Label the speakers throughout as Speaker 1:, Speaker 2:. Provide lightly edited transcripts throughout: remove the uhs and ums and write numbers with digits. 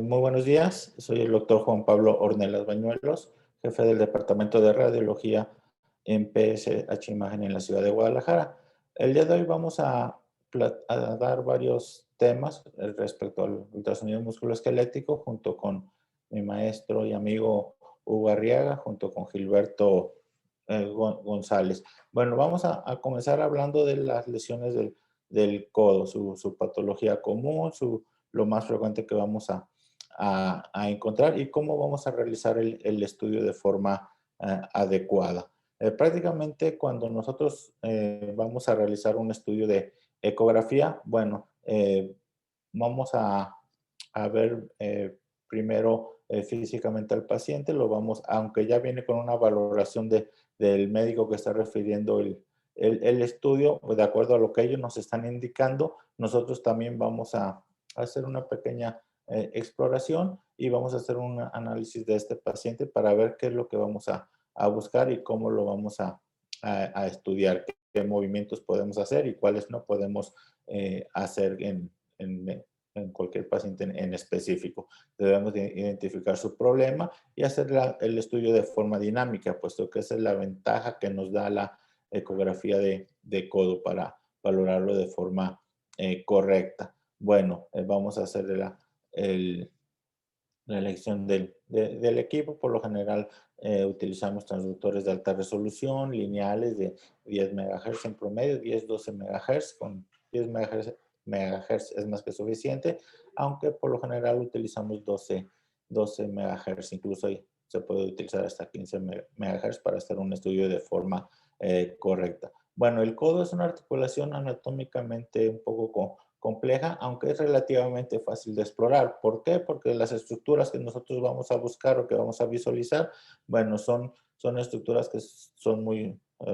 Speaker 1: Muy buenos días, soy el doctor Juan Pablo Ornelas Bañuelos, jefe del Departamento de Radiología en PSH Imagen en la ciudad de Guadalajara. El día de hoy vamos a dar varios temas respecto al ultrasonido musculoesquelético junto con mi maestro y amigo Hugo Arriaga, junto con Gilberto González. Bueno, vamos a comenzar hablando de las lesiones del codo, su patología común, lo más frecuente que vamos a encontrar y cómo vamos a realizar el estudio de forma adecuada. Prácticamente cuando nosotros vamos a realizar un estudio de ecografía, bueno, vamos a ver primero físicamente al paciente, lo vamos, aunque ya viene con una valoración del médico que está refiriendo el estudio, de acuerdo a lo que ellos nos están indicando, nosotros también vamos a hacer una pequeña exploración y vamos a hacer un análisis de este paciente para ver qué es lo que vamos a buscar y cómo lo vamos a estudiar, qué movimientos podemos hacer y cuáles no podemos hacer en cualquier paciente en específico. Debemos de identificar su problema y hacer el estudio de forma dinámica, puesto que esa es la ventaja que nos da la ecografía de codo para valorarlo de forma correcta. Bueno, vamos a hacer la elección del equipo. Por lo general utilizamos transductores de alta resolución, lineales de 10 MHz en promedio, 10-12 MHz. Con 10 MHz es más que suficiente, aunque por lo general utilizamos 12 MHz. Incluso se puede utilizar hasta 15 MHz para hacer un estudio de forma correcta. Bueno, el codo es una articulación anatómicamente un poco compleja, aunque es relativamente fácil de explorar. ¿Por qué? Porque las estructuras que nosotros vamos a buscar o que vamos a visualizar, bueno, son estructuras que son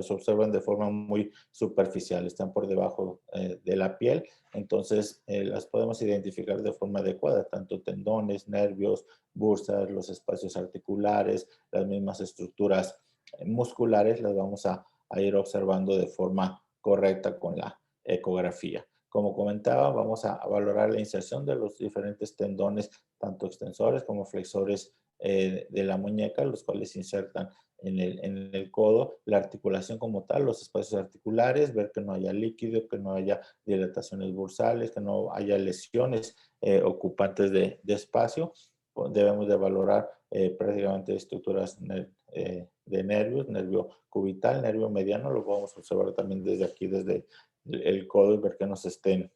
Speaker 1: se observan de forma muy superficial, están por debajo de la piel, entonces las podemos identificar de forma adecuada, tanto tendones, nervios, bursas, los espacios articulares, las mismas estructuras musculares, las vamos a ir observando de forma correcta con la ecografía. Como comentaba, vamos a valorar la inserción de los diferentes tendones, tanto extensores como flexores de la muñeca, los cuales se insertan en el codo, la articulación como tal, los espacios articulares, ver que no haya líquido, que no haya dilataciones bursales, que no haya lesiones ocupantes de espacio. Debemos de valorar prácticamente estructuras de nervios, nervio cubital, nervio mediano, lo podemos observar también desde aquí, desde el codo y ver que nos estén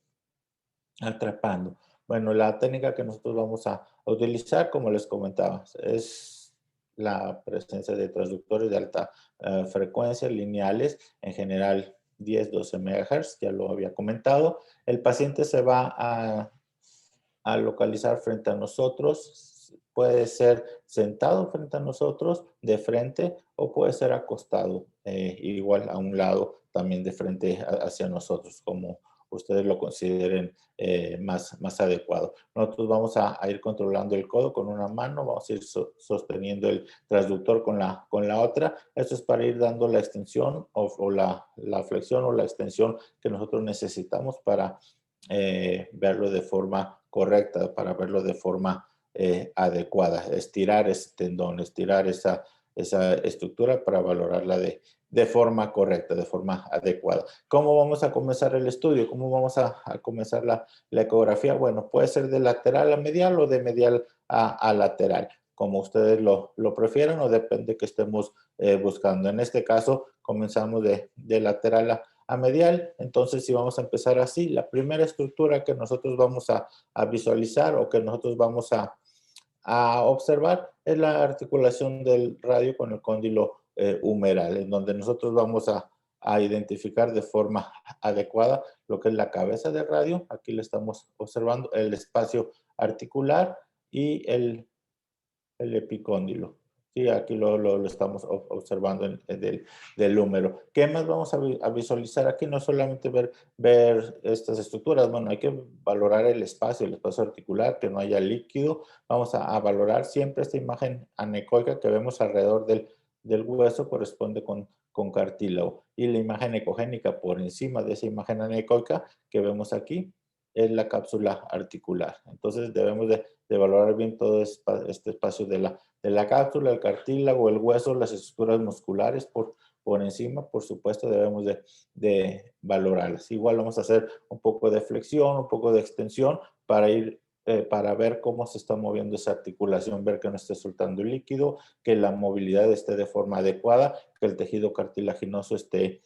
Speaker 1: atrapando. Bueno, la técnica que nosotros vamos a utilizar, como les comentaba, es la presencia de transductores de alta frecuencia lineales, en general 10-12 MHz, ya lo había comentado. El paciente se va a localizar frente a nosotros, puede ser sentado frente a nosotros, de frente, o puede ser acostado, igual a un lado, también de frente hacia nosotros, como ustedes lo consideren más adecuado. Nosotros vamos a ir controlando el codo con una mano, vamos a ir sosteniendo el transductor con la otra. Esto es para ir dando la extensión o la flexión o la extensión que nosotros necesitamos para verlo de forma correcta, para verlo de forma adecuada, estirar ese tendón, estirar esa estructura para valorarla de forma correcta, de forma adecuada. ¿Cómo vamos a comenzar el estudio? ¿Cómo vamos a comenzar la ecografía? Bueno, puede ser de lateral a medial o de medial a lateral, como ustedes lo prefieran o depende que estemos buscando. En este caso, comenzamos de lateral a medial. Entonces, si vamos a empezar así, la primera estructura que nosotros vamos a visualizar o que nosotros vamos a observar es la articulación del radio con el cóndilo humeral, en donde nosotros vamos a identificar de forma adecuada lo que es la cabeza del radio. Aquí le estamos observando el espacio articular y el epicóndilo. Sí, aquí lo estamos observando del húmero. ¿Qué más vamos a visualizar aquí? No solamente ver estas estructuras, bueno, hay que valorar el espacio articular, que no haya líquido. Vamos a valorar siempre esta imagen anecoica que vemos alrededor del hueso, corresponde con cartílago. Y la imagen ecogénica por encima de esa imagen anecoica que vemos aquí, es la cápsula articular. Entonces debemos de valorar bien todo este espacio de la cápsula, el cartílago, el hueso, las estructuras musculares por encima, por supuesto, debemos de valorarlas. Igual vamos a hacer un poco de flexión, un poco de extensión para ir para ver cómo se está moviendo esa articulación, ver que no esté soltando el líquido, que la movilidad esté de forma adecuada, que el tejido cartilaginoso esté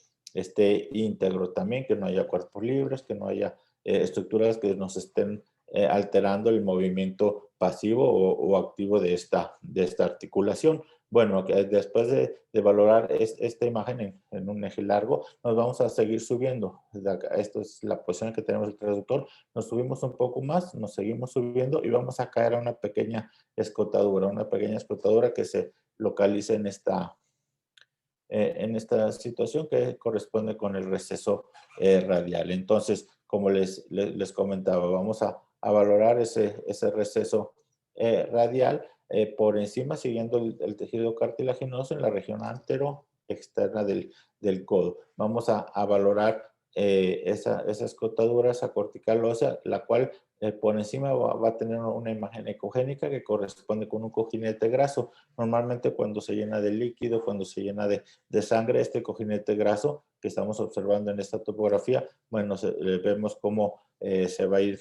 Speaker 1: íntegro también, que no haya cuerpos libres, que no haya estructuras que nos estén alterando el movimiento pasivo o activo de esta articulación. Bueno, después de valorar esta imagen en un eje largo, nos vamos a seguir subiendo. Esto es la posición que tenemos el traductor. Nos subimos un poco más, nos seguimos subiendo y vamos a caer a una pequeña escotadura que se localiza en esta situación que corresponde con el receso radial. Entonces, como les comentaba, vamos a valorar ese receso radial por encima, siguiendo el tejido cartilaginoso en la región antero externa del codo. Vamos a valorar esa escotadura, esa cortical ósea, la cual por encima va a tener una imagen ecogénica que corresponde con un cojinete graso. Normalmente cuando se llena de líquido, cuando se llena de sangre, este cojinete graso que estamos observando en esta topografía, bueno, vemos cómo se va a ir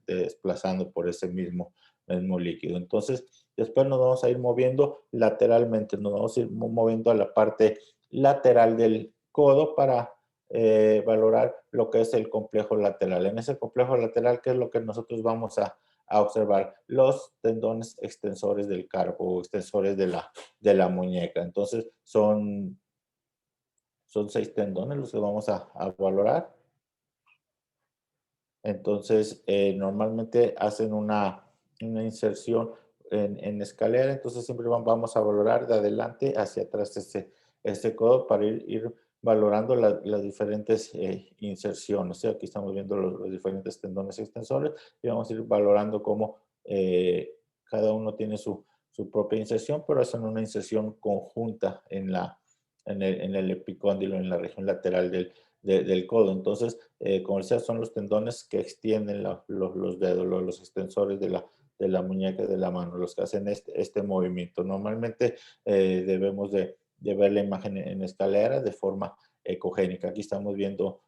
Speaker 1: desplazando por ese mismo líquido. Entonces, después nos vamos a ir moviendo lateralmente, nos vamos a ir moviendo a la parte lateral del codo para valorar lo que es el complejo lateral. En ese complejo lateral, ¿qué es lo que nosotros vamos a observar? Los tendones extensores del carpo o extensores de la muñeca. Entonces, son 6 tendones los que vamos a valorar. Entonces, normalmente hacen una inserción en escalera, entonces siempre vamos a valorar de adelante hacia atrás este codo para ir valorando las diferentes inserciones. ¿Sí? Aquí estamos viendo los diferentes tendones extensores y vamos a ir valorando cómo cada uno tiene su propia inserción, pero hacen una inserción conjunta en el epicóndilo, en la región lateral del codo. Entonces, como decía, son los tendones que extienden los dedos, los extensores de la muñeca de la mano, los que hacen este movimiento. Normalmente debemos de ver la imagen en escalera de forma ecogénica. Aquí estamos viendo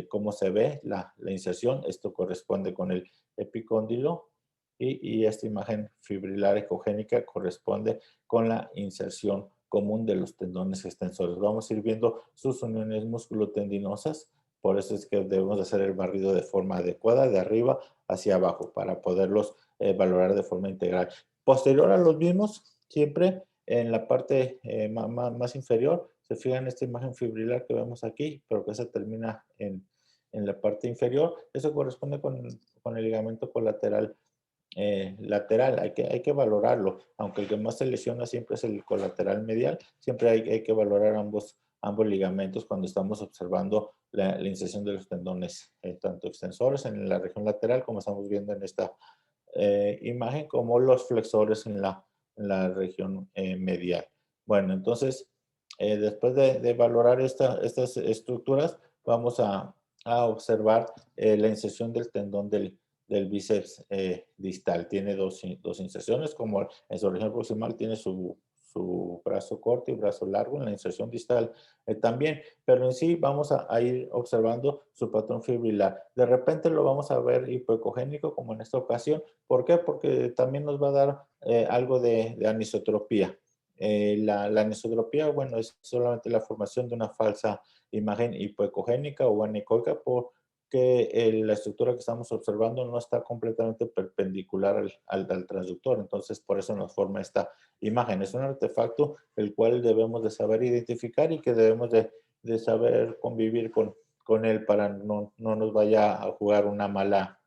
Speaker 1: cómo se ve la inserción. Esto corresponde con el epicóndilo y esta imagen fibrilar ecogénica corresponde con la inserción común de los tendones extensores. Vamos a ir viendo sus uniones musculotendinosas, por eso es que debemos hacer el barrido de forma adecuada, de arriba hacia abajo, para poderlos valorar de forma integral. Posterior a los mismos, siempre en la parte más inferior, se fijan esta imagen fibrilar que vemos aquí, pero que se termina en la parte inferior. Eso corresponde con el ligamento colateral lateral, hay que valorarlo, aunque el que más se lesiona siempre es el colateral medial, siempre hay que valorar ambos ligamentos cuando estamos observando la inserción de los tendones, tanto extensores en la región lateral, como estamos viendo en esta imagen, como los flexores en la región medial. Bueno, entonces, después de valorar estas estructuras, vamos a observar la inserción del tendón del bíceps distal. Tiene dos inserciones, como en su región proximal tiene su brazo corto y brazo largo, en la inserción distal también, pero en sí vamos a ir observando su patrón fibrilar. De repente lo vamos a ver hipoecogénico, como en esta ocasión. ¿Por qué? Porque también nos va a dar algo de anisotropía. La anisotropía, bueno, es solamente la formación de una falsa imagen hipoecogénica o anecoica que la estructura que estamos observando no está completamente perpendicular al transductor, entonces por eso nos forma esta imagen. Es un artefacto el cual debemos de saber identificar y que debemos de saber convivir con él para no nos vaya a jugar una mala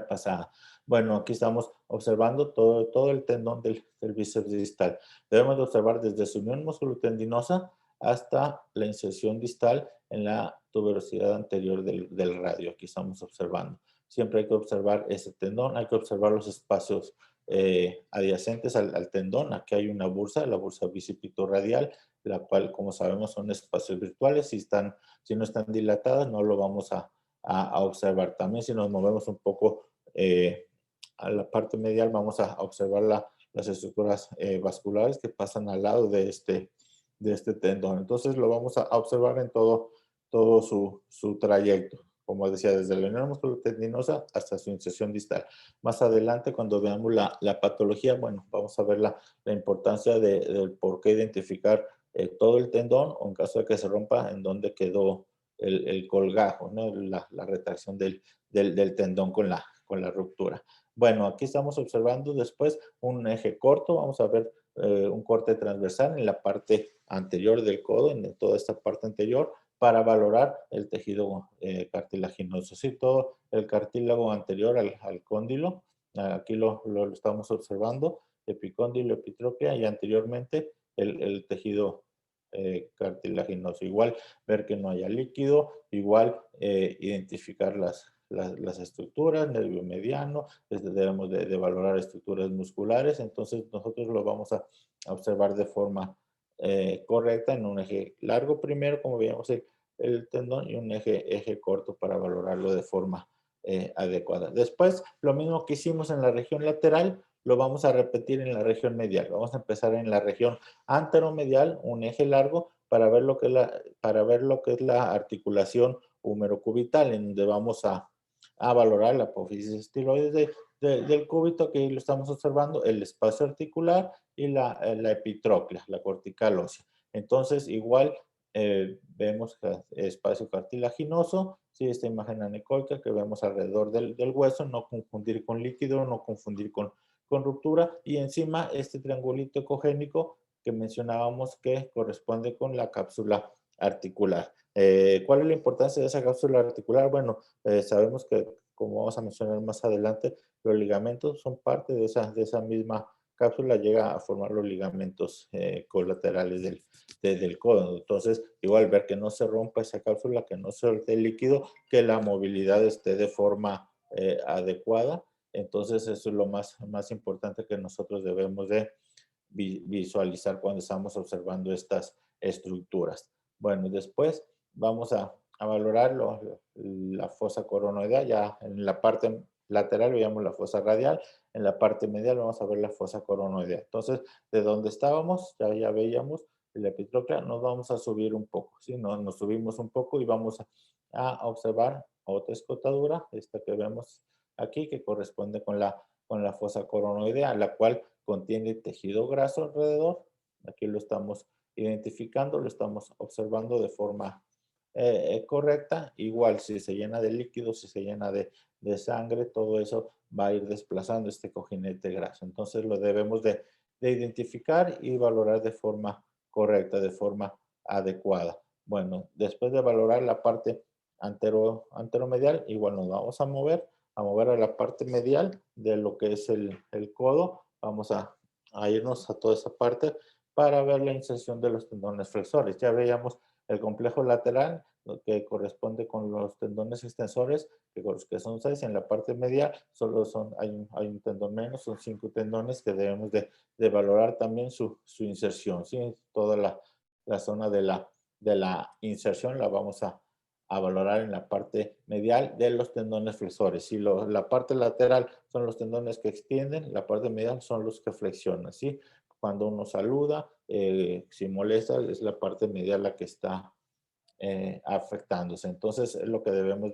Speaker 1: pasada. Bueno, aquí estamos observando todo el tendón del bíceps distal. Debemos de observar desde su unión musculotendinosa hasta la inserción distal en la tuberosidad anterior del radio. Aquí estamos observando. Siempre hay que observar ese tendón, hay que observar los espacios adyacentes al tendón. Aquí hay una bursa, la bursa bicipitorradial, la cual, como sabemos, son espacios virtuales. Si no están dilatadas, no lo vamos a a observar. También si nos movemos un poco a la parte medial, vamos a observar las estructuras vasculares que pasan al lado de este tendón. Entonces lo vamos a observar en todo su trayecto. Como decía, desde la unión musculotendinosa hasta su inserción distal. Más adelante, cuando veamos la patología, bueno, vamos a ver la importancia del por qué identificar todo el tendón, o en caso de que se rompa, en dónde quedó el colgajo, ¿no? La retracción del tendón con la ruptura. Bueno, aquí estamos observando después un eje corto. Vamos a ver un corte transversal en la parte anterior del codo, en toda esta parte anterior, para valorar el tejido cartilaginoso. Sí, todo el cartílago anterior al cóndilo, aquí lo estamos observando, epicóndilo, epitróclea, y anteriormente el tejido cartilaginoso. Igual ver que no haya líquido, igual identificar las estructuras, nervio mediano, debemos de valorar estructuras musculares. Entonces nosotros lo vamos a observar de forma correcta en un eje largo primero, como veíamos el tendón, y un eje corto para valorarlo de forma adecuada. Después, lo mismo que hicimos en la región lateral, lo vamos a repetir en la región medial. Vamos a empezar en la región anteromedial, un eje largo, para ver lo que es la articulación húmero-cubital, en donde vamos a valorar la apófisis estiloides del cúbito, que lo estamos observando, el espacio articular y la epitróclea, la cortical ósea. Entonces, igual vemos espacio cartilaginoso, ¿sí? Esta imagen anecoica que vemos alrededor del hueso, no confundir con líquido, no confundir con ruptura, y encima este triangulito ecogénico que mencionábamos que corresponde con la cápsula articular. ¿Cuál es la importancia de esa cápsula articular? Bueno, sabemos que, como vamos a mencionar más adelante, los ligamentos son parte de esa misma cápsula, llega a formar los ligamentos colaterales del codo. Entonces, igual ver que no se rompa esa cápsula, que no se suelte el líquido, que la movilidad esté de forma adecuada. Entonces, eso es lo más importante que nosotros debemos de visualizar cuando estamos observando estas estructuras. Bueno, después vamos a valorar la fosa coronoidea. Ya en la parte lateral veíamos la fosa radial, en la parte medial vamos a ver la fosa coronoidea. Entonces, de donde estábamos, ya veíamos la epitróclea, nos vamos a subir un poco, ¿sí? Nos subimos un poco y vamos a observar otra escotadura, esta que vemos aquí, que corresponde con la fosa coronoidea, la cual contiene tejido graso alrededor. Aquí lo estamos identificando, lo estamos observando de forma correcta. Igual, si se llena de líquido, si se llena de sangre, todo eso va a ir desplazando este cojinete graso. Entonces lo debemos de identificar y valorar de forma correcta, de forma adecuada. Bueno, después de valorar la parte anteromedial, igual nos vamos a mover a la parte medial de lo que es el codo. Vamos a irnos a toda esa parte para ver la inserción de los tendones flexores. Ya veíamos el complejo lateral, lo que corresponde con los tendones extensores, que son 6. En la parte medial solo hay un tendón menos, son 5 tendones que debemos de valorar también su inserción. ¿Sí? Toda la zona de la inserción la vamos a valorar en la parte medial de los tendones flexores. Si la parte lateral son los tendones que extienden, la parte medial son los que flexionan, ¿sí? Cuando uno saluda, si molesta, es la parte medial la que está afectándose. Entonces, es lo que debemos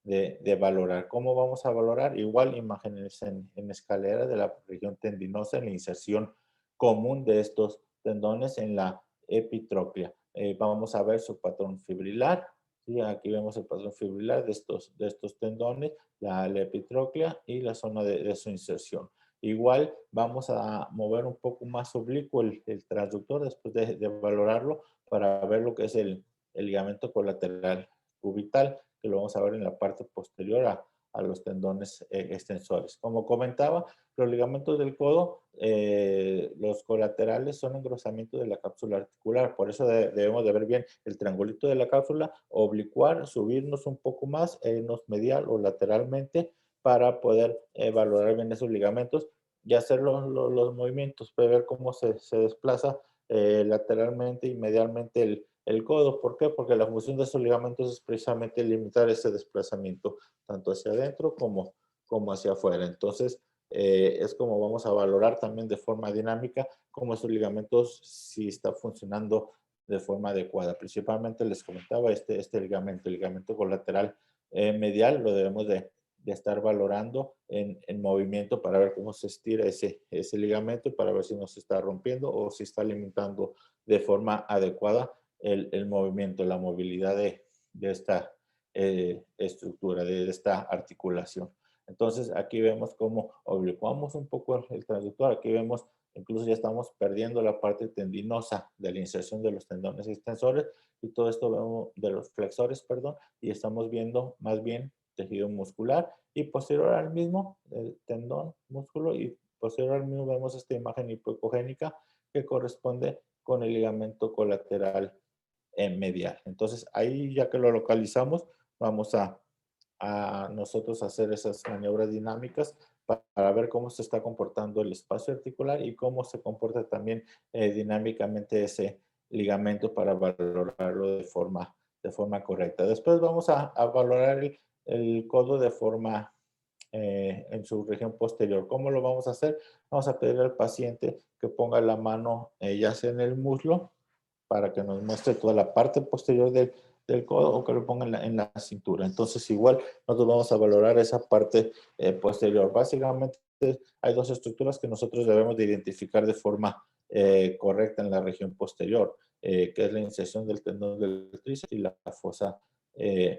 Speaker 1: de valorar. ¿Cómo vamos a valorar? Igual, imágenes en escalera de la región tendinosa, en la inserción común de estos tendones en la epitróclea. Vamos a ver su patrón fibrilar. ¿Sí? Aquí vemos el patrón fibrilar de estos tendones, la epitróclea y la zona de su inserción. Igual vamos a mover un poco más oblicuo el transductor después de valorarlo para ver lo que es el ligamento colateral cubital, que lo vamos a ver en la parte posterior a los tendones extensores. Como comentaba, los ligamentos del codo, los colaterales son engrosamiento de la cápsula articular, por eso debemos de ver bien el triangulito de la cápsula, oblicuar, subirnos un poco más, irnos medial o lateralmente para poder valorar bien esos ligamentos y hacer los movimientos, para ver cómo se desplaza lateralmente y medialmente el codo. ¿Por qué? Porque la función de esos ligamentos es precisamente limitar ese desplazamiento, tanto hacia adentro como hacia afuera. Entonces, es como vamos a valorar también de forma dinámica cómo esos ligamentos si está funcionando de forma adecuada. Principalmente les comentaba este ligamento, el ligamento colateral medial, lo debemos de estar valorando en movimiento para ver cómo se estira ese ligamento y para ver si no se está rompiendo o si está limitando de forma adecuada el movimiento, la movilidad de esta estructura, de esta articulación. Entonces aquí vemos cómo oblicuamos un poco el transductor, aquí vemos incluso ya estamos perdiendo la parte tendinosa de la inserción de los tendones extensores y todo esto vemos de los flexores, perdón, y estamos viendo más bien tejido muscular y posterior al mismo, el tendón, músculo y posterior al mismo vemos esta imagen hipoecogénica que corresponde con el ligamento colateral medial. Entonces ahí ya que lo localizamos, vamos a nosotros hacer esas maniobras dinámicas para ver cómo se está comportando el espacio articular y cómo se comporta también dinámicamente ese ligamento para valorarlo de forma correcta. Después vamos a valorar el codo de forma en su región posterior. ¿Cómo lo vamos a hacer? Vamos a pedir al paciente que ponga la mano ya sea en el muslo para que nos muestre toda la parte posterior del codo o que lo ponga en la cintura. Entonces, igual nosotros vamos a valorar esa parte posterior. Básicamente, hay dos estructuras que nosotros debemos de identificar de forma correcta en la región posterior, que es la inserción del tendón del tríceps y la fosa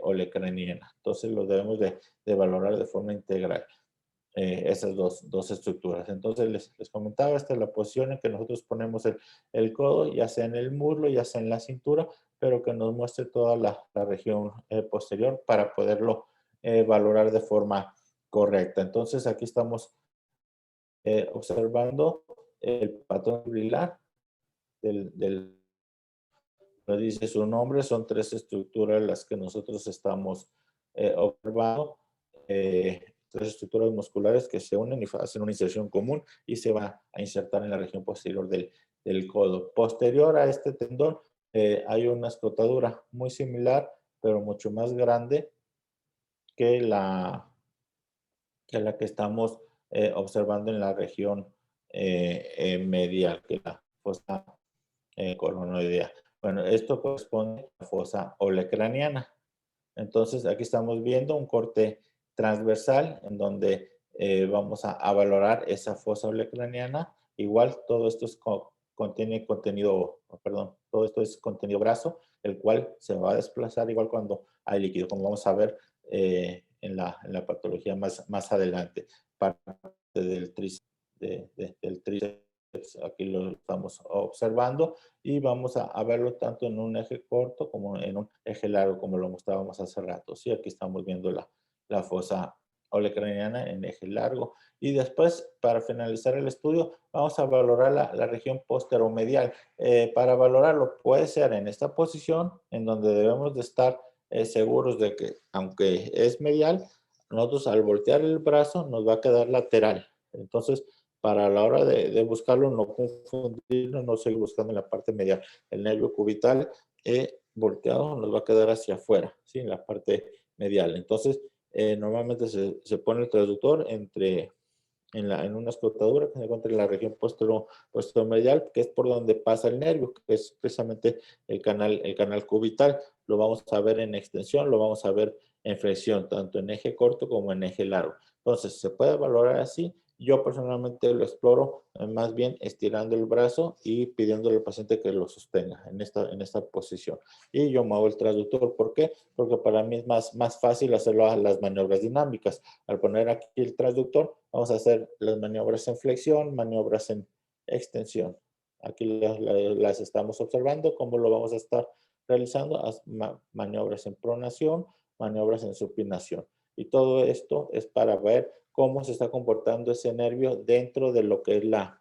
Speaker 1: olecraniana. Entonces, lo debemos de valorar de forma integral. Esas dos estructuras. Entonces les comentaba, esta es la posición en que nosotros ponemos el codo, ya sea en el muslo, ya sea en la cintura, pero que nos muestre toda la región posterior para poderlo valorar de forma correcta. Entonces aquí estamos observando el patrón fibrilar lo dice su nombre, son tres estructuras las que nosotros estamos observando. Tres estructuras musculares que se unen y hacen una inserción común y se va a insertar en la región posterior del codo. Posterior a este tendón hay una escotadura muy similar, pero mucho más grande que la que estamos observando en la región medial, que es la fosa coronoidea. Bueno, esto corresponde a la fosa olecraniana. Entonces, aquí estamos viendo un corte transversal en donde vamos a valorar esa fosa olecraniana. Igual, todo esto contiene contenido, perdón, todo esto es contenido graso, el cual se va a desplazar igual cuando hay líquido, como vamos a ver en la patología más adelante. Parte del tríceps, del tríceps, aquí lo estamos observando y vamos a verlo tanto en un eje corto como en un eje largo, como lo mostrábamos hace rato. Sí, aquí estamos viendo la fosa olecraniana en eje largo. Y después, para finalizar el estudio, vamos a valorar la región posteromedial. Para valorarlo, puede ser en esta posición, en donde debemos de estar seguros de que, aunque es medial, nosotros al voltear el brazo nos va a quedar lateral. Entonces, para la hora de buscarlo, no confundirnos, no seguir buscando en la parte medial. El nervio cubital volteado nos va a quedar hacia afuera, ¿sí? En la parte medial. Entonces, normalmente se pone el transductor en una escotadura que se encuentra en la región posteromedial, que es por donde pasa el nervio, que es precisamente el canal cubital. Lo vamos a ver en extensión, lo vamos a ver en flexión, tanto en eje corto como en eje largo. Entonces, se puede valorar así. Yo personalmente lo exploro más bien estirando el brazo y pidiéndole al paciente que lo sostenga en esta posición. Y yo muevo el transductor. ¿Por qué? Porque para mí es más fácil hacerlo a las maniobras dinámicas. Al poner aquí el transductor, vamos a hacer las maniobras en flexión, maniobras en extensión. Aquí las estamos observando, cómo lo vamos a estar realizando, maniobras en pronación, maniobras en supinación. Y todo esto es para ver cómo se está comportando ese nervio dentro de lo que es la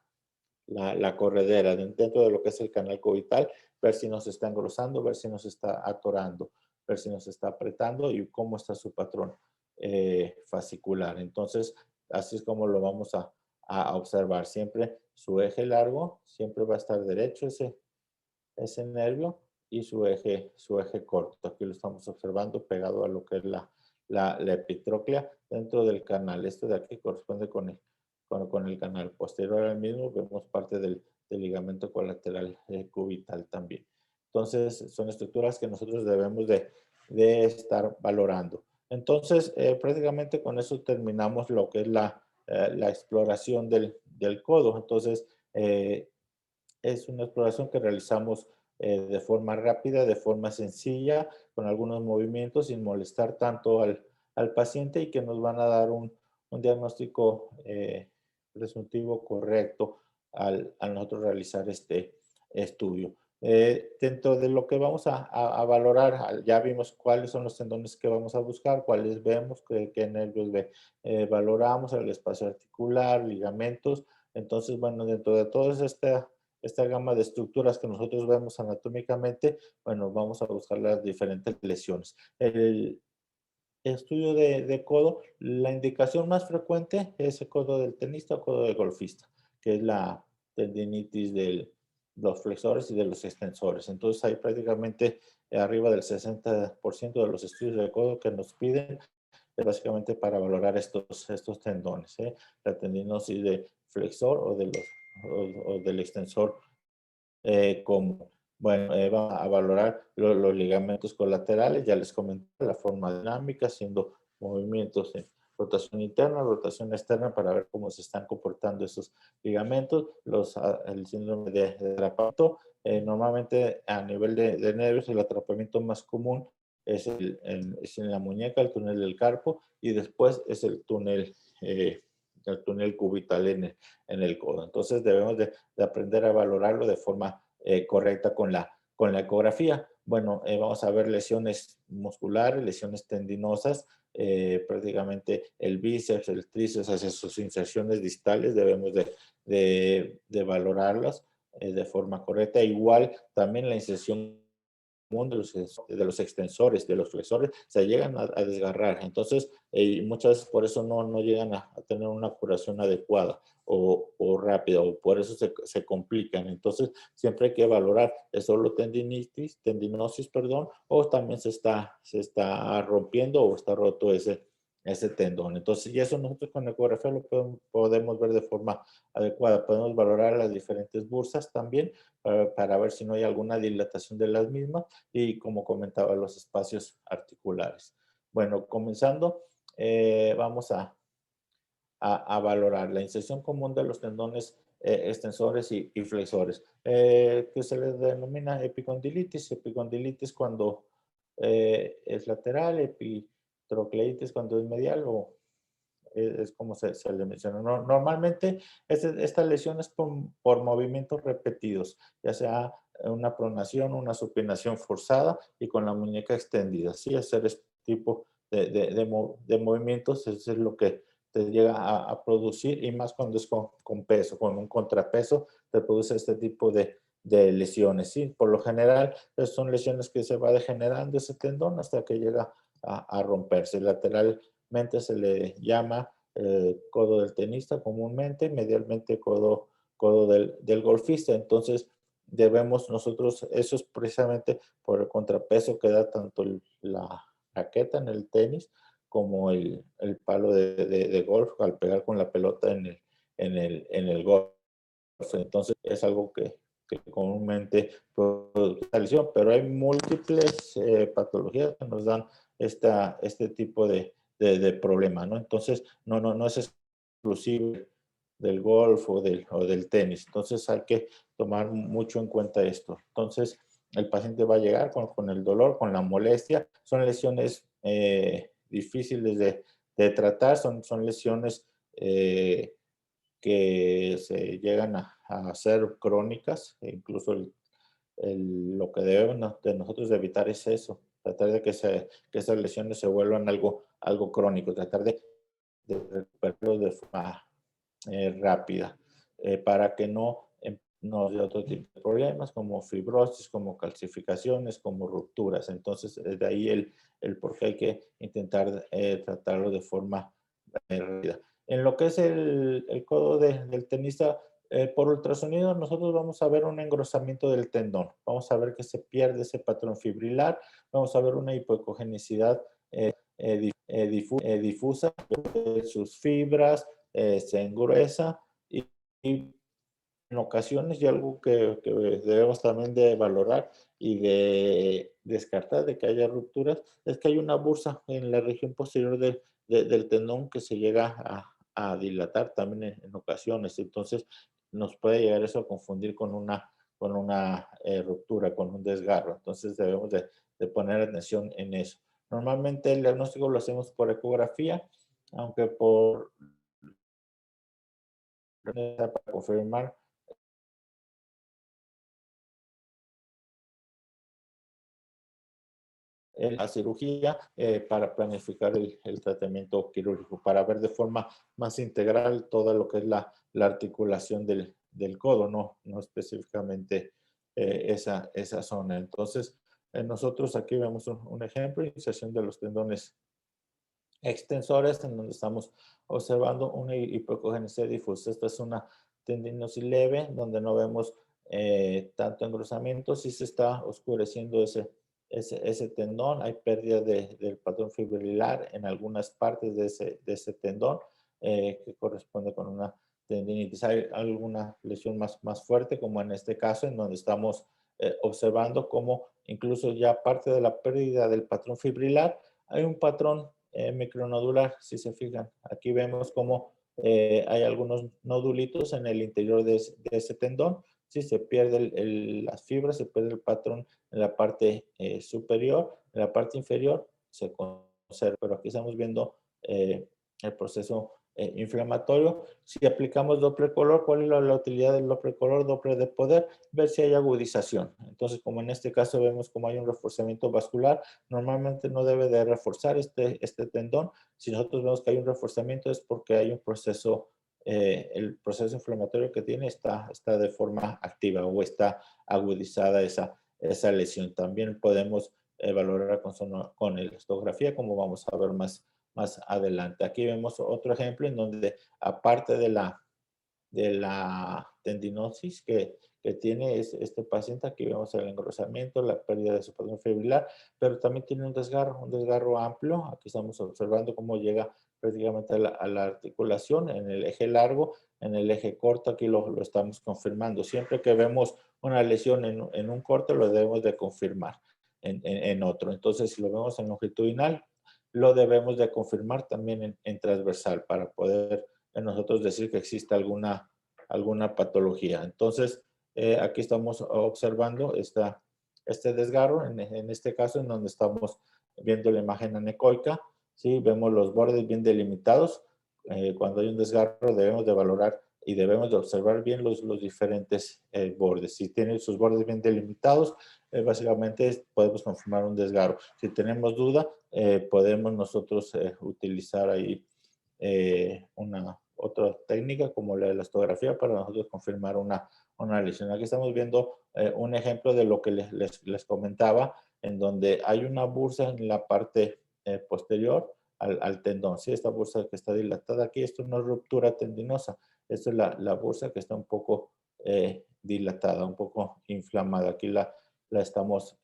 Speaker 1: corredera, dentro de lo que es el canal cubital, ver si nos está engrosando, ver si nos está atorando, ver si nos está apretando y cómo está su patrón fascicular. Entonces, así es como lo vamos a observar. Siempre su eje largo, siempre va a estar derecho ese nervio y su eje corto. Aquí lo estamos observando pegado a lo que es la epitróclea dentro del canal. Esto de aquí corresponde con el canal. Posterior al mismo vemos parte del ligamento colateral cubital también. Entonces, son estructuras que nosotros debemos de estar valorando. Entonces, prácticamente con eso terminamos lo que es la exploración del codo. Entonces, es una exploración que realizamos de forma rápida, de forma sencilla, con algunos movimientos, sin molestar tanto al paciente y que nos van a dar un diagnóstico presuntivo correcto al nosotros realizar este estudio. Dentro de lo que vamos a valorar, ya vimos cuáles son los tendones que vamos a buscar, cuáles vemos, qué nervios valoramos, el espacio articular, ligamentos. Entonces, bueno, dentro de toda esta gama de estructuras que nosotros vemos anatómicamente, bueno, vamos a buscar las diferentes lesiones. El estudio de codo, la indicación más frecuente es el codo del tenista o codo del golfista, que es la tendinitis de los flexores y de los extensores. Entonces, hay prácticamente arriba del 60% de los estudios de codo que nos piden básicamente para valorar estos tendones, ¿eh? La tendinosis de flexor o del extensor como, bueno, va a valorar los ligamentos colaterales, ya les comenté la forma dinámica, haciendo movimientos de rotación interna, rotación externa para ver cómo se están comportando esos ligamentos, el síndrome de atrapamiento. Normalmente a nivel de nervios el atrapamiento más común es en la muñeca, el túnel del carpo, y después es el túnel cubital en el codo. Entonces debemos de aprender a valorarlo de forma correcta con la ecografía. Bueno, vamos a ver lesiones musculares, lesiones tendinosas, prácticamente el bíceps, el tríceps, hacia sus inserciones distales, debemos de valorarlas de forma correcta. Igual también la inserción de los extensores, de los flexores, se llegan a desgarrar. Entonces, muchas veces por eso no llegan a tener una curación adecuada o rápida, o por eso se complican. Entonces, siempre hay que valorar, ¿es solo tendinosis, perdón, o también se está rompiendo o está roto ese tendón? Entonces, y eso nosotros con ecografía lo podemos ver de forma adecuada. Podemos valorar las diferentes bursas también para ver si no hay alguna dilatación de las mismas y, como comentaba, los espacios articulares. Bueno, comenzando, vamos a valorar la inserción común de los tendones extensores y flexores, que se les denomina epicondilitis. Epicondilitis cuando es lateral, epitrocleitis cuando es medial, o es como se le menciona. Normalmente esta lesión es por movimientos repetidos, ya sea una pronación, una supinación forzada y con la muñeca extendida. Sí, hacer este tipo de movimientos es lo que te llega a producir, y más cuando es con peso, con un contrapeso, te produce este tipo de lesiones. Sí, por lo general son lesiones que se va degenerando ese tendón hasta que llega a romperse. Lateralmente se le llama codo del tenista comúnmente, medialmente codo del golfista. Entonces, debemos nosotros, eso es precisamente por el contrapeso que da tanto la raqueta en el tenis como el palo de golf al pegar con la pelota en el golf. Entonces, es algo que comúnmente produce esta lesión, pero hay múltiples patologías que nos dan este tipo de problema, ¿no? Entonces, no es exclusivo del golf o del tenis. Entonces, hay que tomar mucho en cuenta esto. Entonces, el paciente va a llegar con el dolor, con la molestia. Son lesiones difíciles de tratar, son lesiones que se llegan a ser crónicas, e incluso lo que debemos de nosotros evitar es eso, tratar de que esas lesiones se vuelvan algo crónico, tratar de recuperarlo de forma rápida, para que nos dé otro tipo de problemas como fibrosis, como calcificaciones, como rupturas. Entonces, de ahí el por qué hay que intentar tratarlo de forma rápida. En lo que es el codo del tenista, Por ultrasonido nosotros vamos a ver un engrosamiento del tendón, vamos a ver que se pierde ese patrón fibrilar, vamos a ver una hipocogenicidad difusa, sus fibras se engruesa y en ocasiones, y algo que debemos también de valorar y de descartar de que haya rupturas, es que hay una bursa en la región posterior del tendón que se llega a dilatar también en ocasiones. Entonces, nos puede llegar eso a confundir con una ruptura, con un desgarro. Entonces, debemos de poner atención en eso. Normalmente el diagnóstico lo hacemos por ecografía, aunque para confirmar la cirugía para planificar el tratamiento quirúrgico, para ver de forma más integral todo lo que es la articulación del codo, no específicamente esa zona. Entonces, nosotros aquí vemos un ejemplo, iniciación de los tendones extensores, en donde estamos observando una hipocogenicidad difusa. Esta es una tendinosis leve, donde no vemos tanto engrosamiento, sí se está oscureciendo ese tendón, hay pérdida del patrón fibrilar en algunas partes de ese tendón, que corresponde con una tendinitis. Hay alguna lesión más fuerte, como en este caso, en donde estamos observando cómo incluso ya parte de la pérdida del patrón fibrilar, hay un patrón micronodular, si se fijan. Aquí vemos cómo hay algunos nodulitos en el interior de ese tendón. Si se pierde las fibras, se pierde el patrón en la parte superior, en la parte inferior se conserva, pero aquí estamos viendo el proceso inflamatorio. Si aplicamos Doppler color, ¿cuál es la utilidad del Doppler color? Doppler de poder, ver si hay agudización. Entonces, como en este caso vemos como hay un reforzamiento vascular, normalmente no debe de reforzar este tendón. Si nosotros vemos que hay un reforzamiento es porque hay un proceso, el proceso inflamatorio que tiene está de forma activa o está agudizada esa lesión. También podemos valorar con elastografía, como vamos a ver más adelante. Aquí vemos otro ejemplo en donde, aparte de la tendinosis que tiene este paciente, aquí vemos el engrosamiento, la pérdida de su patrón fibrilar, pero también tiene un desgarro amplio. Aquí estamos observando cómo llega prácticamente a la articulación en el eje largo, en el eje corto, aquí lo estamos confirmando. Siempre que vemos una lesión en un corte, lo debemos de confirmar en otro. Entonces, si lo vemos en longitudinal, lo debemos de confirmar también en transversal para poder nosotros decir que existe alguna patología. Entonces, aquí estamos observando este desgarro, en este caso en donde estamos viendo la imagen anecoica, ¿sí? Vemos los bordes bien delimitados. Cuando hay un desgarro debemos de valorar y debemos de observar bien los diferentes bordes. Si tienen sus bordes bien delimitados, básicamente podemos confirmar un desgarro. Si tenemos duda, podemos nosotros utilizar ahí una otra técnica como la elastografía para nosotros confirmar una lesión. Aquí estamos viendo un ejemplo de lo que les comentaba, en donde hay una bursa en la parte posterior al tendón. Sí, esta bursa que está dilatada aquí, esto no es ruptura tendinosa, esta es la bursa que está un poco dilatada, un poco inflamada. Aquí la estamos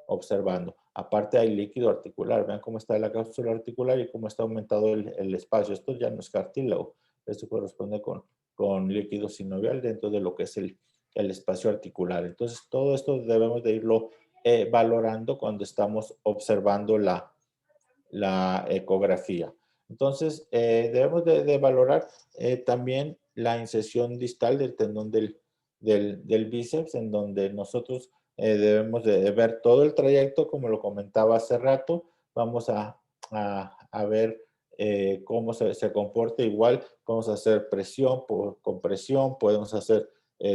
Speaker 1: observando. Aparte hay líquido articular, vean cómo está la cápsula articular y cómo está aumentado el espacio. Esto ya no es cartílago, esto corresponde con líquido sinovial dentro de lo que es el espacio articular. Entonces, todo esto debemos de irlo valorando cuando estamos observando la ecografía. Entonces, debemos de valorar también la incisión distal del tendón del bíceps, en donde nosotros debemos de ver todo el trayecto, como lo comentaba hace rato. Vamos a ver cómo se comporta igual. Vamos a hacer presión por compresión, podemos hacer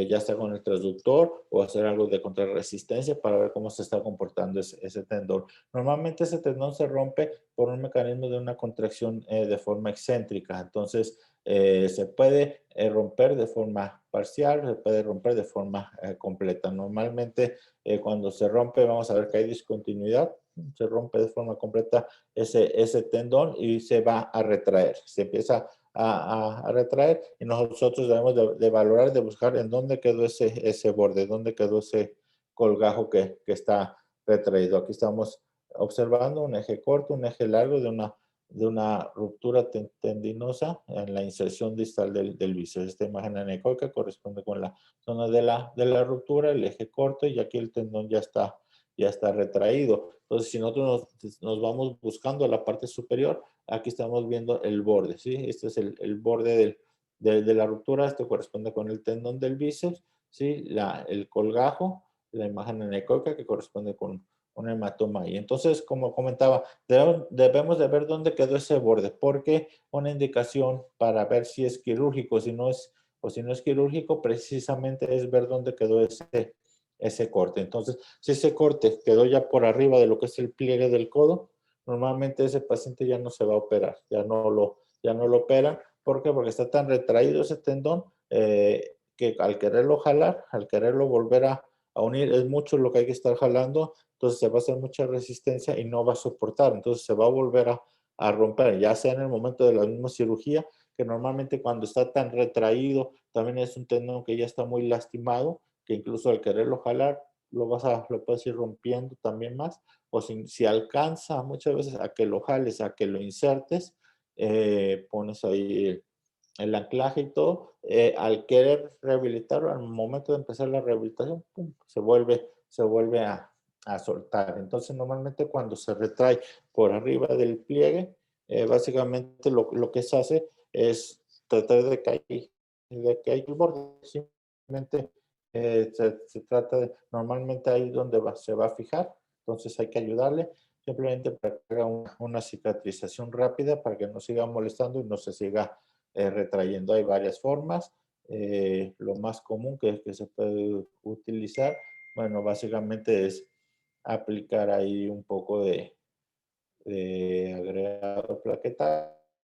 Speaker 1: ya sea con el transductor o hacer algo de contrarresistencia para ver cómo se está comportando ese tendón. Normalmente ese tendón se rompe por un mecanismo de una contracción de forma excéntrica. Entonces, se puede romper de forma parcial, se puede romper de forma completa. Normalmente, cuando se rompe, vamos a ver que hay discontinuidad. Se rompe de forma completa ese tendón y se va a retraer. Se empieza a retraer y nosotros debemos de valorar, de buscar en dónde quedó ese borde, dónde quedó ese colgajo que está retraído. Aquí estamos observando un eje corto, un eje largo de una ruptura tendinosa en la inserción distal del bíceps. Esta imagen anecoica corresponde con la zona de la ruptura, el eje corto, y aquí el tendón ya está retraído. Entonces, si nosotros nos vamos buscando la parte superior, aquí estamos viendo el borde, ¿sí? Este es el borde de la ruptura, esto corresponde con el tendón del bíceps, ¿sí? El colgajo, la imagen anecoica que corresponde con un hematoma ahí. Entonces, como comentaba, debemos de ver dónde quedó ese borde, porque una indicación para ver si es quirúrgico, si no es, o si no es quirúrgico, precisamente es ver dónde quedó ese corte. Entonces, si ese corte quedó ya por arriba de lo que es el pliegue del codo, normalmente ese paciente ya no se va a operar, ya no lo operan. ¿Por qué? Porque está tan retraído ese tendón que al quererlo jalar, al quererlo volver a unir, es mucho lo que hay que estar jalando, entonces se va a hacer mucha resistencia y no va a soportar, entonces se va a volver a romper, ya sea en el momento de la misma cirugía, que normalmente cuando está tan retraído, también es un tendón que ya está muy lastimado, que incluso al quererlo jalar, lo puedes ir rompiendo también más, o si alcanza muchas veces a que lo jales, a que lo insertes, pones ahí el anclaje y todo, al querer rehabilitarlo, al momento de empezar la rehabilitación, pum, se vuelve a soltar. Entonces, normalmente cuando se retrae por arriba del pliegue, básicamente lo que se hace es tratar de caer el borde. Simplemente se trata de, normalmente ahí donde se va a fijar, entonces hay que ayudarle simplemente para que haga una cicatrización rápida para que no siga molestando y no se siga retrayendo. Hay varias formas. Lo más común que se puede utilizar, bueno, básicamente es aplicar ahí un poco de agregado plaquetario,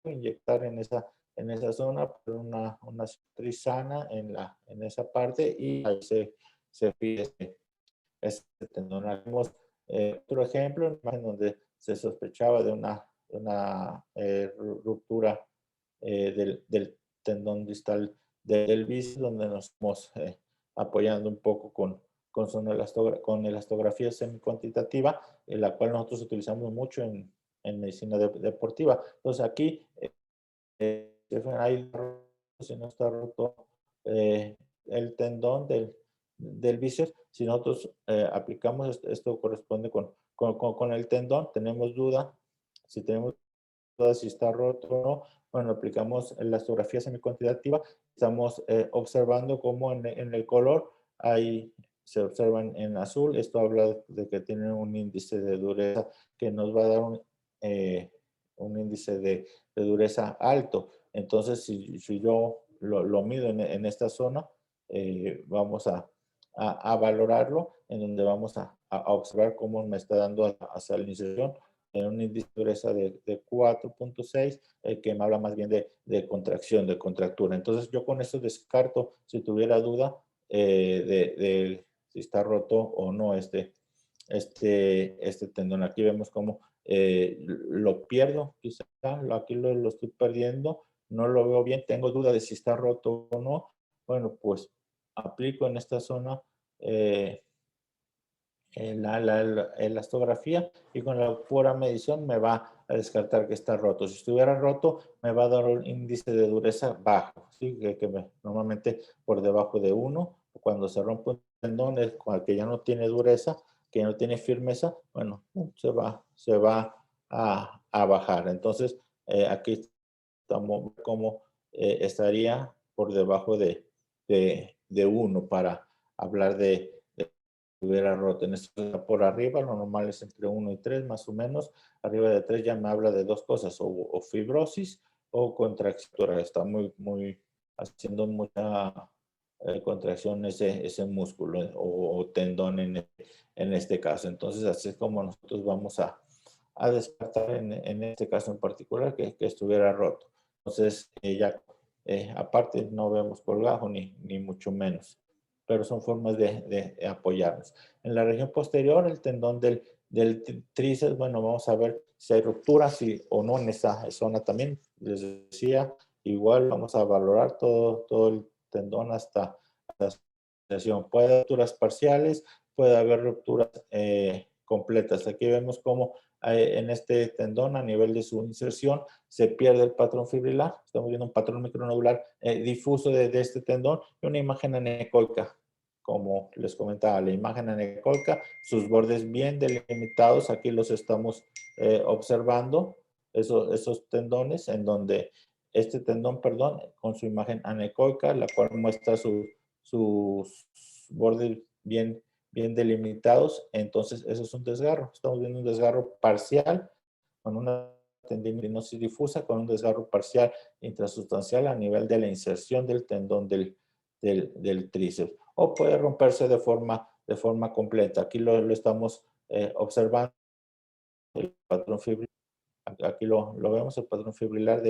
Speaker 1: inyectar en esa zona una cicatriz sana en esa parte y ahí se fija ese tendón. Haremos otro ejemplo, en donde se sospechaba de una ruptura del tendón distal del bíceps, donde nos estamos apoyando un poco con elastografía semicuantitativa, la cual nosotros utilizamos mucho en medicina deportiva. Entonces aquí, hay, si no está roto el tendón del bíceps, si nosotros aplicamos, esto corresponde con el tendón, tenemos duda, si tenemos si está roto o no, bueno, aplicamos la elastografía semicuantitativa, estamos observando cómo en el color ahí se observa en azul, esto habla de que tiene un índice de dureza que nos va a dar un índice de dureza alto. Entonces, si yo lo mido en esta zona, vamos a valorarlo, en donde vamos a observar cómo me está dando hacia la inserción en un índice de dureza de 4.6, que me habla más bien de contracción, de contractura. Entonces, yo con eso descarto, si tuviera duda, de si está roto o no este tendón. Aquí vemos cómo lo pierdo, quizá aquí lo estoy perdiendo, no lo veo bien, tengo duda de si está roto o no. Bueno, pues aplico en esta zona la elastografía y con la pura medición me va a descartar que está roto. Si estuviera roto, me va a dar un índice de dureza bajo, ¿sí? Normalmente por debajo de 1. Cuando se rompe un tendón, que ya no tiene dureza, que ya no tiene firmeza, bueno, se va a bajar. Entonces, aquí estamos como estaría por debajo de 1 para hablar de hubiera roto. En esto por arriba, lo normal es entre 1 y 3 más o menos. Arriba de 3 ya me habla de dos cosas, o fibrosis o contractura. Está haciendo mucha contracción ese músculo o tendón en este caso. Entonces, así es como nosotros vamos a descartar en este caso en particular que estuviera roto. Entonces, ya aparte no vemos colgajo ni mucho menos, pero son formas de apoyarnos. En la región posterior, el tendón del tríceps, bueno, vamos a ver si hay ruptura o no en esa zona también. Les decía, igual vamos a valorar todo el tendón hasta la asociación. Puede haber rupturas parciales, puede haber rupturas completas. Aquí vemos cómo en este tendón, a nivel de su inserción, se pierde el patrón fibrilar. Estamos viendo un patrón micronodular difuso de este tendón y una imagen anecoica. Como les comentaba, la imagen anecoica, sus bordes bien delimitados, aquí los estamos observando, esos tendones en donde este tendón, perdón, con su imagen anecoica, la cual muestra sus bordes bien delimitados, entonces eso es un desgarro. Estamos viendo un desgarro parcial con una tendinosis difusa, con un desgarro parcial intrasustancial a nivel de la inserción del tendón del tríceps. O puede romperse de forma completa. Aquí lo estamos observando, el patrón fibrilar. Aquí lo vemos, el patrón fibrilar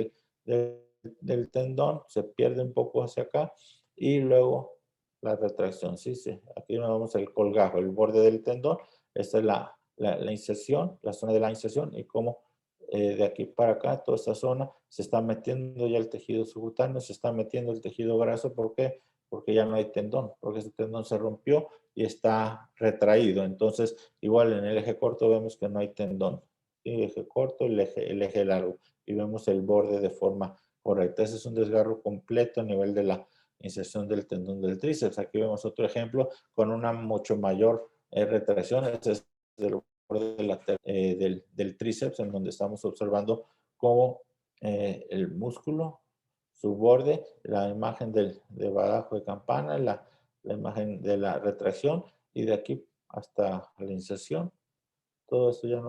Speaker 1: del tendón se pierde un poco hacia acá y luego la retracción. Sí, sí. Aquí vemos el colgajo, el borde del tendón. Esta es la inserción, la zona de la inserción y cómo de aquí para acá, toda esta zona, se está metiendo ya el tejido subcutáneo, se está metiendo el tejido graso. ¿Por qué? Porque ya no hay tendón, porque ese tendón se rompió y está retraído. Entonces, igual en el eje corto vemos que no hay tendón. El eje corto, el eje largo. Y vemos el borde de forma correcta. Ese es un desgarro completo a nivel de la inserción del tendón del tríceps. Aquí vemos otro ejemplo con una mucho mayor retracción. Este es el borde del tríceps, en donde estamos observando cómo el músculo, su borde, la imagen de badajo de campana, la imagen de la retracción y de aquí hasta la inserción. Todo esto ya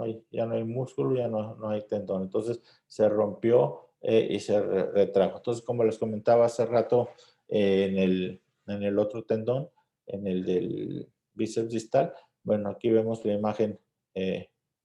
Speaker 1: no hay músculo, ya no hay tendón. Entonces se rompió y se retrajo. Entonces, como les comentaba hace rato, en el otro tendón, en el del bíceps distal, bueno, aquí vemos la imagen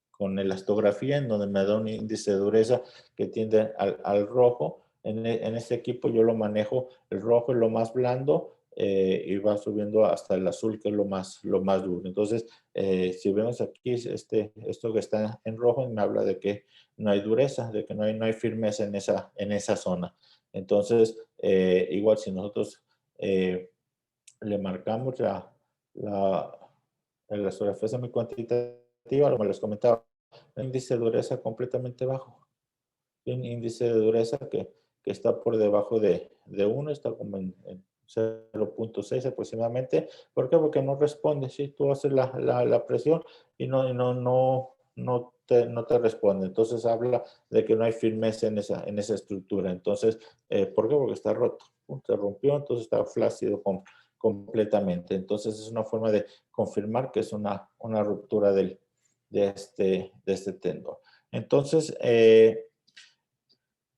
Speaker 1: con elastografía, en donde me da un índice de dureza que tiende al rojo. En este equipo yo lo manejo, el rojo es lo más blando y va subiendo hasta el azul, que es lo más duro. Entonces, si vemos aquí, esto que está en rojo me habla de que no hay dureza, de que no hay firmeza en esa zona. Entonces, igual si nosotros le marcamos la elastografía semi-cuantitativa, como les comentaba, un índice de dureza completamente bajo. Un índice de dureza que está por debajo de 1, está como en 0.6 aproximadamente. ¿Por qué? Porque no responde. Si tú haces la presión y no te responde. Entonces habla de que no hay firmeza en esa estructura. Entonces, ¿por qué? Porque está roto. Se rompió, entonces está flácido completamente. Entonces es una forma de confirmar que es una ruptura de este tendón. Entonces,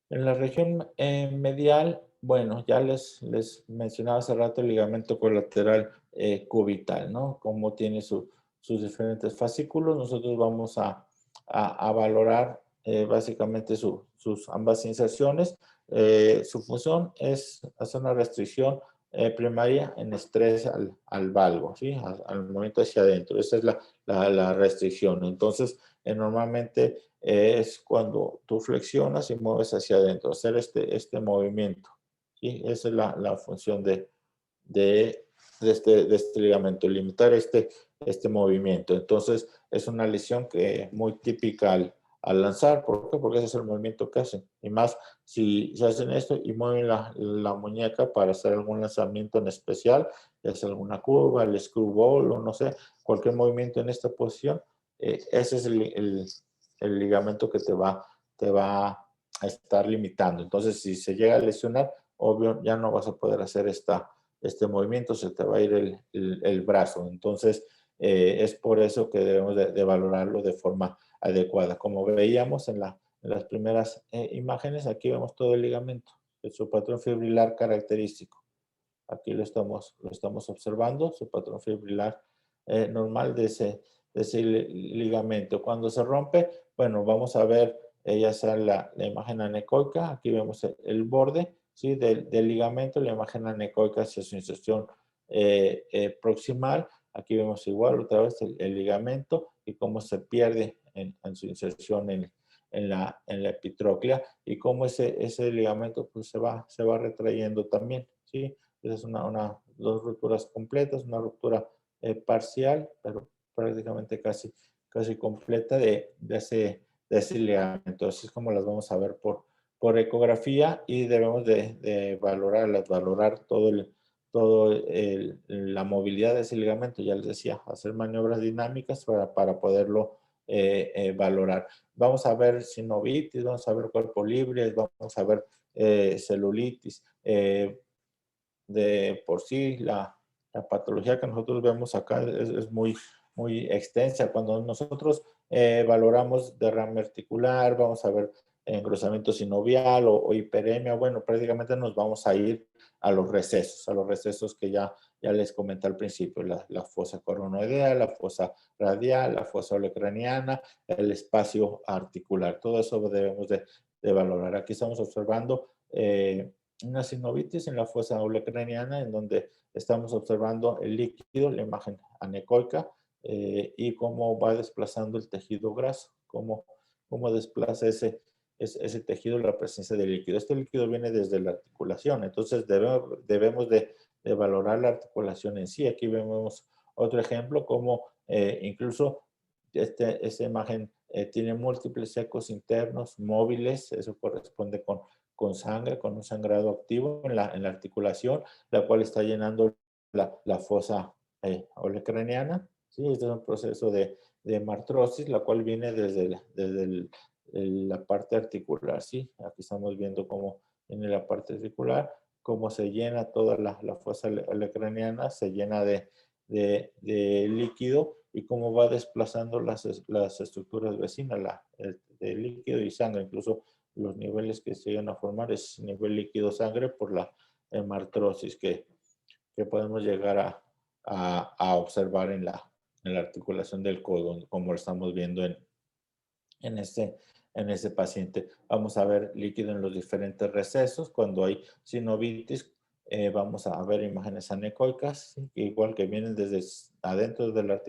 Speaker 1: en la región medial, bueno, ya les mencionaba hace rato el ligamento colateral cubital, ¿no? Cómo tiene sus diferentes fascículos. Nosotros vamos a valorar básicamente sus ambas inserciones. Su función es hacer una restricción primaria en estrés al valgo, ¿sí? Al movimiento hacia adentro. Esa es la restricción. Entonces, normalmente es cuando tú flexionas y mueves hacia adentro, hacer este movimiento. ¿Sí? Esa es la función de este ligamento, limitar este movimiento. Entonces, es una lesión que es muy típica al lanzar. ¿Por qué? Porque ese es el movimiento que hacen. Y más si hacen esto y mueven la muñeca para hacer algún lanzamiento en especial, ya sea alguna curva, el screwball o no sé, cualquier movimiento en esta posición, ese es el ligamento que te va a estar limitando. Entonces, si se llega a lesionar, obvio, ya no vas a poder hacer este movimiento, se te va a ir el brazo. Entonces, es por eso que debemos de valorarlo de forma adecuada. Como veíamos en las primeras imágenes, aquí vemos todo el ligamento, su patrón fibrilar característico. Aquí lo estamos observando, su patrón fibrilar normal de ese ligamento. Cuando se rompe, bueno, vamos a ver ya sea la imagen anecoica. Aquí vemos el borde, ¿sí? del ligamento, la imagen anecoica hacia su inserción proximal. Aquí vemos igual otra vez el ligamento y cómo se pierde en su inserción en la epitróclea y cómo ese ligamento pues, se va retrayendo también, ¿sí? Esa es dos rupturas completas, una ruptura parcial, pero prácticamente casi completa de ese ligamento. Así es como las vamos a ver por ecografía y debemos de valorarlas, valorar la movilidad de ese ligamento, ya les decía, hacer maniobras dinámicas para poderlo valorar. Vamos a ver sinovitis, vamos a ver cuerpo libre, vamos a ver celulitis. De por sí, la patología que nosotros vemos acá es muy extensa. Cuando nosotros valoramos derrame articular, vamos a ver engrosamiento sinovial o hiperemia, bueno, prácticamente nos vamos a ir a los recesos que ya les comenté al principio, la fosa coronoidea, la fosa radial, la fosa olecraniana, el espacio articular, todo eso debemos de valorar. Aquí estamos observando una sinovitis en la fosa olecraniana, en donde estamos observando el líquido, la imagen anecoica, y cómo va desplazando el tejido graso, cómo desplaza ese tejido la presencia del líquido. Este líquido viene desde la articulación, entonces debemos de valorar la articulación en sí. Aquí vemos otro ejemplo, como incluso esta imagen tiene múltiples ecos internos móviles, eso corresponde con sangre, con un sangrado activo en la articulación, la cual está llenando la fosa olecraniana. ¿Sí? Este es un proceso de hemartrosis, la cual viene desde la parte articular. ¿Sí? Aquí estamos viendo cómo viene la parte articular, cómo se llena toda la fosa olecraniana, se llena de líquido y cómo va desplazando las estructuras vecinas, de líquido y sangre, incluso los niveles que se llegan a formar es nivel líquido-sangre por la hemartrosis que podemos llegar a observar en la articulación del codo, como lo estamos viendo en este paciente. Vamos a ver líquido en los diferentes recesos. Cuando hay sinovitis, vamos a ver imágenes anecoicas, ¿sí? Igual que vienen desde adentro de la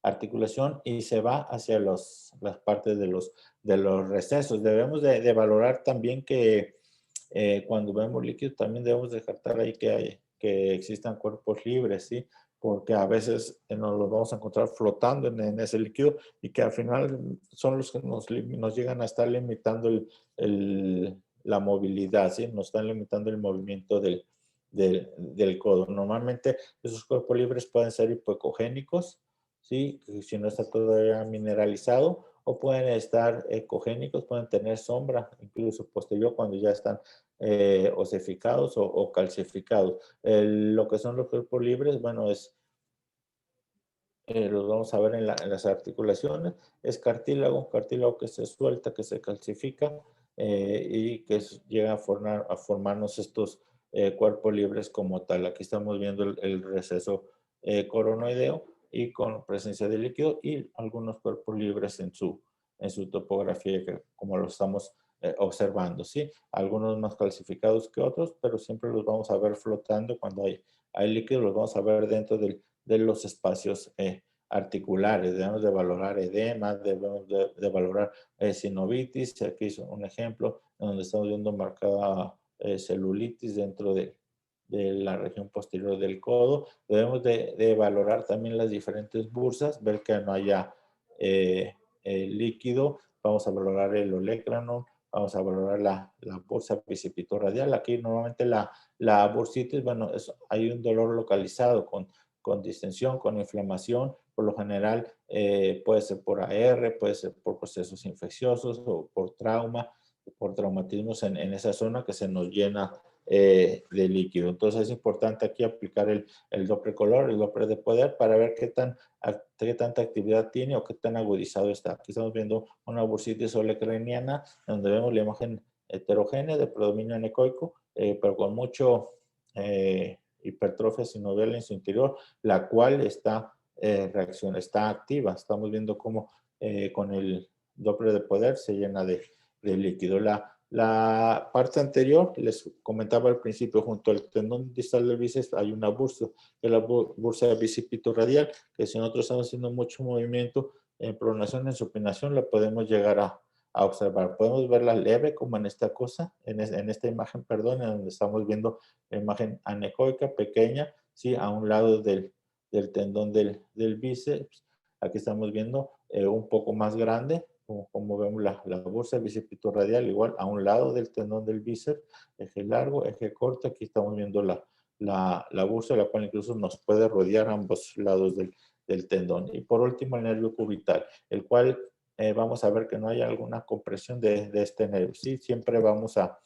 Speaker 1: articulación y se va hacia las partes de los recesos. Debemos de valorar también que cuando vemos líquido también debemos descartar ahí que existan cuerpos libres, ¿sí? Porque a veces nos los vamos a encontrar flotando en ese líquido y que al final son los que nos llegan a estar limitando la movilidad, ¿sí? Nos están limitando el movimiento del codo. Normalmente esos cuerpos libres pueden ser hipoecogénicos, ¿sí? Si no está todavía mineralizado, o pueden estar ecogénicos, pueden tener sombra, incluso posterior cuando ya están osificados o calcificados. Lo que son los cuerpos libres, bueno, los vamos a ver en las articulaciones, es cartílago que se suelta, que se calcifica y que llega a formarnos estos cuerpos libres como tal. Aquí estamos viendo el receso coronoideo y con presencia de líquido y algunos cuerpos libres en su topografía, como lo estamos observando, ¿sí? Algunos más calcificados que otros, pero siempre los vamos a ver flotando cuando hay líquido, los vamos a ver dentro de los espacios articulares. Debemos de valorar edema, debemos de valorar sinovitis. Aquí es un ejemplo donde estamos viendo marcada celulitis dentro de la región posterior del codo. Debemos de valorar también las diferentes bursas, ver que no haya líquido. Vamos a valorar el olecranon, vamos a valorar la bursa bicipitorradial. Aquí normalmente la bursitis, bueno, hay un dolor localizado con distensión, con inflamación. Por lo general puede ser por AR, puede ser por procesos infecciosos o por trauma, por traumatismos en esa zona que se nos llena de líquido. Entonces es importante aquí aplicar el Doppler color, el Doppler de poder para ver qué tanta actividad tiene o qué tan agudizado está. Aquí estamos viendo una bursitis olecraniana donde vemos la imagen heterogénea de predominio anecoico, pero con mucho hipertrofia sinovial en su interior, la cual está está activa. Estamos viendo cómo con el Doppler de poder se llena de líquido. La parte anterior, les comentaba al principio, junto al tendón distal del bíceps hay una bursa, que es la bursa bicipitorradial, que si nosotros estamos haciendo mucho movimiento en pronación, en supinación, la podemos llegar a observar. Podemos verla leve como en esta cosa, en esta imagen, perdón, en donde estamos viendo la imagen anecoica pequeña, ¿sí? A un lado del tendón del bíceps. Aquí estamos viendo un poco más grande, como vemos la bursa, el bíceps radial, igual a un lado del tendón del bíceps, eje largo, eje corto. Aquí estamos viendo la bursa, la cual incluso nos puede rodear ambos lados del tendón. Y por último, el nervio cubital, el cual vamos a ver que no hay alguna compresión de este nervio. Sí, siempre vamos a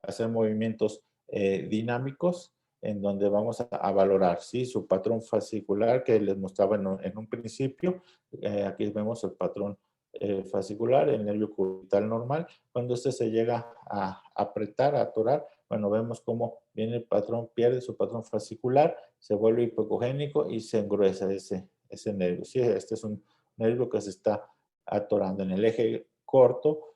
Speaker 1: hacer movimientos dinámicos en donde vamos a valorar, ¿sí? Su patrón fascicular que les mostraba en un principio. Aquí vemos el patrón fascicular, el nervio cubital normal. Cuando este se llega a apretar, a atorar, bueno, vemos cómo viene el patrón, pierde su patrón fascicular, se vuelve hipocogénico y se engruesa ese nervio. Sí, este es un nervio que se está atorando. En el eje corto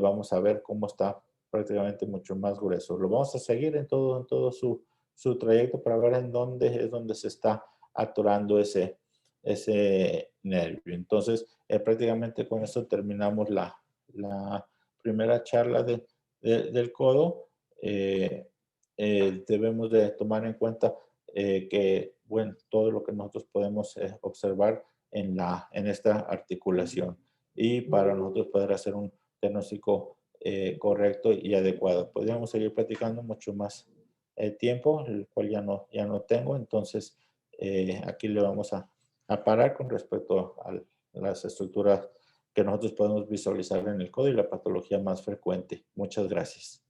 Speaker 1: vamos a ver cómo está prácticamente mucho más grueso. Lo vamos a seguir en todo su trayecto para ver en dónde es donde se está atorando ese nervio. Entonces, prácticamente con esto terminamos la primera charla del codo. Debemos de tomar en cuenta que, bueno, todo lo que nosotros podemos observar en esta articulación y para nosotros poder hacer un diagnóstico correcto y adecuado. Podríamos seguir platicando mucho más tiempo, el cual ya no tengo, entonces aquí le vamos a parar con respecto a las estructuras que nosotros podemos visualizar en el codo y la patología más frecuente. Muchas gracias.